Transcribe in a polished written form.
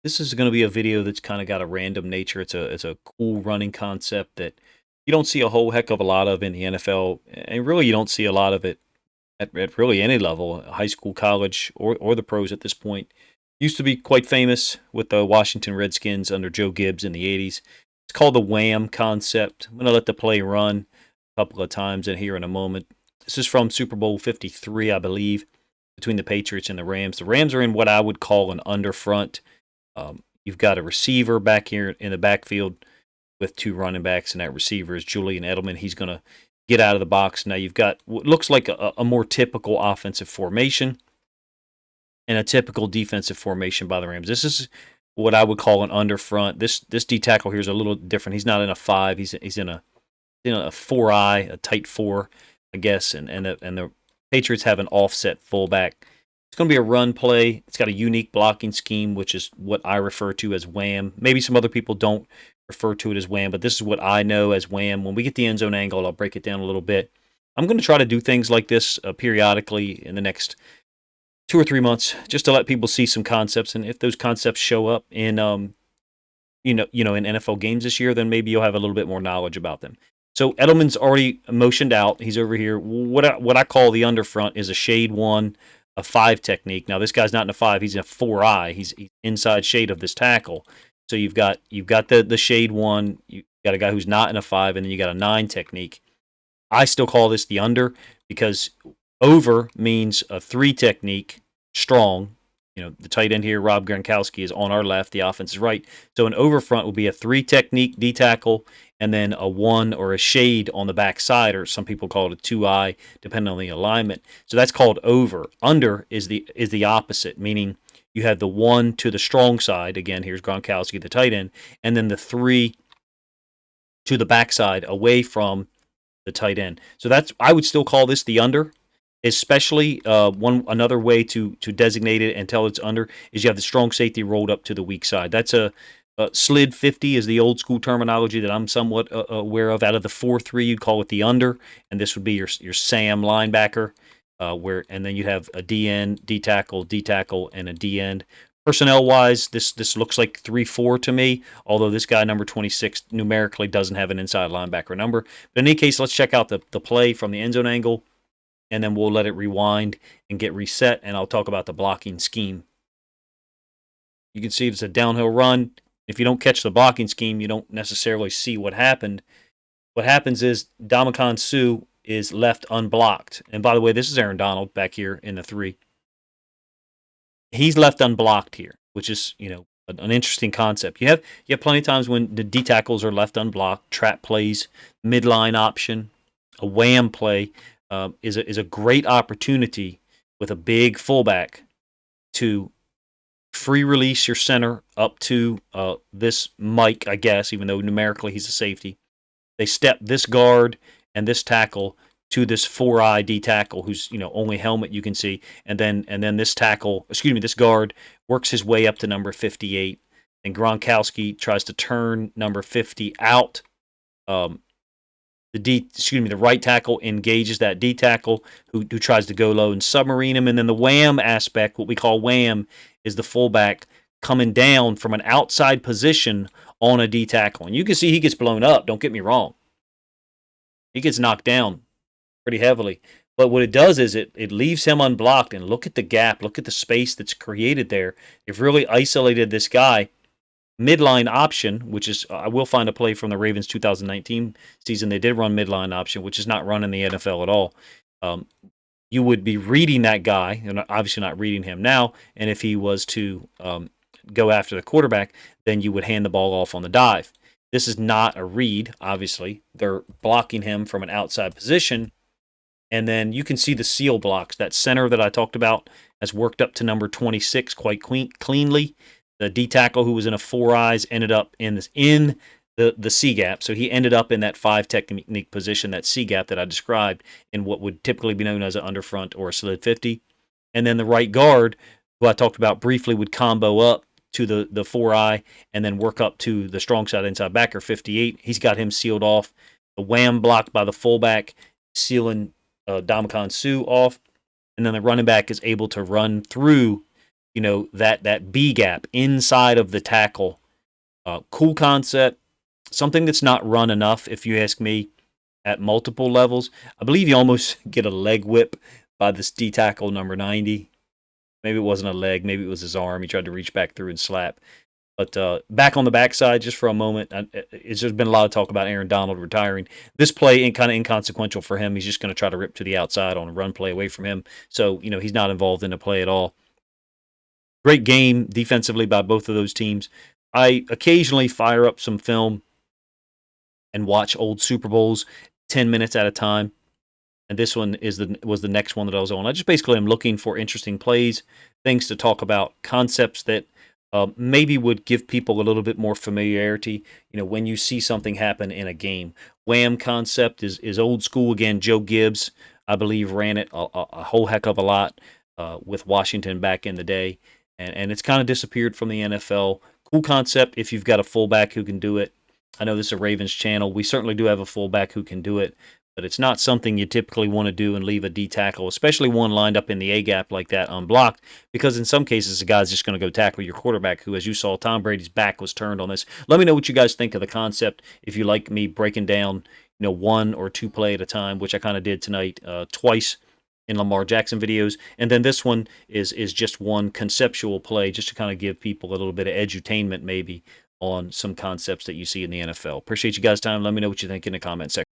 This is going to be a video that's kind of got a random nature. It's a cool running concept that you don't see a whole heck of a lot of in the NFL, and really you don't see a lot of it at really any level, high school, college, or the pros at this point. Used to be quite famous with the Washington Redskins under Joe Gibbs in the 80s. It's called the Wham concept. I'm going to let the play run a couple of times in here in a moment. This is from Super Bowl 53, I believe, between the Patriots and the Rams. The Rams are in what I would call an underfront. You've got a receiver back here in the backfield with two running backs, and that receiver is Julian Edelman. He's going to get out of the box. Now you've got what looks like a more typical offensive formation and a typical defensive formation by the Rams. This is what I would call an underfront. This D tackle here is a little different. He's not in a five. He's in a 4-eye, a tight four, I guess. And the Patriots have an offset fullback. It's going to be a run play. It's got a unique blocking scheme, which is what I refer to as Wham. Maybe some other people don't refer to it as Wham, but this is what I know as Wham. When we get the end zone angle, I'll break it down a little bit. I'm going to try to do things like this periodically in the next 2 or 3 months, just to let people see some concepts. And if those concepts show up in in NFL games this year, then maybe you'll have a little bit more knowledge about them. So Edelman's already motioned out. He's over here. What I call the underfront is a shade one, a five technique. Now this guy's not in a five; he's in a 4-eye. He's inside shade of this tackle. So you've got the shade one. You got a guy who's not in a five, and then you got a 9 technique. I still call this the under because over means a 3 technique, strong. The tight end here, Rob Gronkowski, is on our left. The offense is right. So an over front will be a 3 technique D tackle, and then a 1 or a shade on the backside, or some people call it a 2-eye, depending on the alignment. So that's called over. Under is the opposite, meaning you have the 1 to the strong side. Again, here's Gronkowski, the tight end, and then the 3 to the backside, away from the tight end. So I would still call this the under. Especially another way to designate it and tell it's under is you have the strong safety rolled up to the weak side. That's a slid 50 is the old school terminology that I'm somewhat aware of. Out of the 4-3, you'd call it the under, and this would be your Sam linebacker, and then you'd have a D end, D tackle, and a D end. Personnel wise, this looks like 3-4 to me, although this guy, number 26, numerically doesn't have an inside linebacker number. But in any case, let's check out the play from the end zone angle, and then we'll let it rewind and get reset, and I'll talk about the blocking scheme. You can see it's a downhill run. If you don't catch the blocking scheme, you don't necessarily see what happened. What happens is Ndamukong Suh is left unblocked. And by the way, this is Aaron Donald back here in the 3. He's left unblocked here, which is, an interesting concept. You have plenty of times when the D tackles are left unblocked, trap plays, midline option, a wham play. Is a great opportunity with a big fullback to free release your center up to this Mike, I guess, even though numerically he's a safety. They step this guard and this tackle to this 4-eye D tackle, who's only helmet you can see, and then this this guard works his way up to number 58, and Gronkowski tries to turn number 50 out. The right tackle engages that D tackle who tries to go low and submarine him. And then the wham aspect, what we call wham, is the fullback coming down from an outside position on a D tackle. And you can see he gets blown up, don't get me wrong. He gets knocked down pretty heavily. But what it does is it leaves him unblocked. And look at the gap, look at the space that's created there. They've really isolated this guy. Midline option, which is, I will find a play from the Ravens 2019 season. They did run midline option, which is not run in the NFL at all. You would be reading that guy, and obviously not reading him now. And if he was to go after the quarterback, then you would hand the ball off on the dive. This is not a read, obviously. They're blocking him from an outside position. And then you can see the seal blocks. That center that I talked about has worked up to number 26 quite cleanly. The D tackle, who was in a 4-eyes, ended up in the C gap. So he ended up in that 5 technique position, that C gap that I described, in what would typically be known as an underfront or a slid 50. And then the right guard, who I talked about briefly, would combo up to the 4-eye and then work up to the strong side inside backer 58. He's got him sealed off. The wham blocked by the fullback, sealing Ndamukong Suh off. And then the running back is able to run through that B gap inside of the tackle. Cool concept, something that's not run enough, if you ask me, at multiple levels. I believe you almost get a leg whip by this D tackle number 90. Maybe it wasn't a leg, maybe it was his arm. He tried to reach back through and slap. But back on the backside, just for a moment, it's just been a lot of talk about Aaron Donald retiring. This play ain't kind of inconsequential for him. He's just going to try to rip to the outside on a run play away from him. So, he's not involved in the play at all. Great game defensively by both of those teams. I occasionally fire up some film and watch old Super Bowls 10 minutes at a time. And this one was the next one that I was on. I just basically am looking for interesting plays, things to talk about, concepts that maybe would give people a little bit more familiarity. When you see something happen in a game. Wham concept is old school again. Joe Gibbs, I believe, ran it a whole heck of a lot with Washington back in the day, and it's kind of disappeared from the NFL. Cool concept if you've got a fullback who can do it. I know this is a Ravens channel. We certainly do have a fullback who can do it, but it's not something you typically want to do and leave a D tackle, especially one lined up in the A gap like that unblocked, because in some cases the guy's just going to go tackle your quarterback, who, as you saw, Tom Brady's back was turned on this. Let me know what you guys think of the concept. If you like me breaking down, one or two play at a time, which I kind of did tonight twice in Lamar Jackson videos, and then this one is just one conceptual play, just to kind of give people a little bit of edutainment maybe on some concepts that you see in the NFL. Appreciate you guys' time. Let me know what you think in the comment section.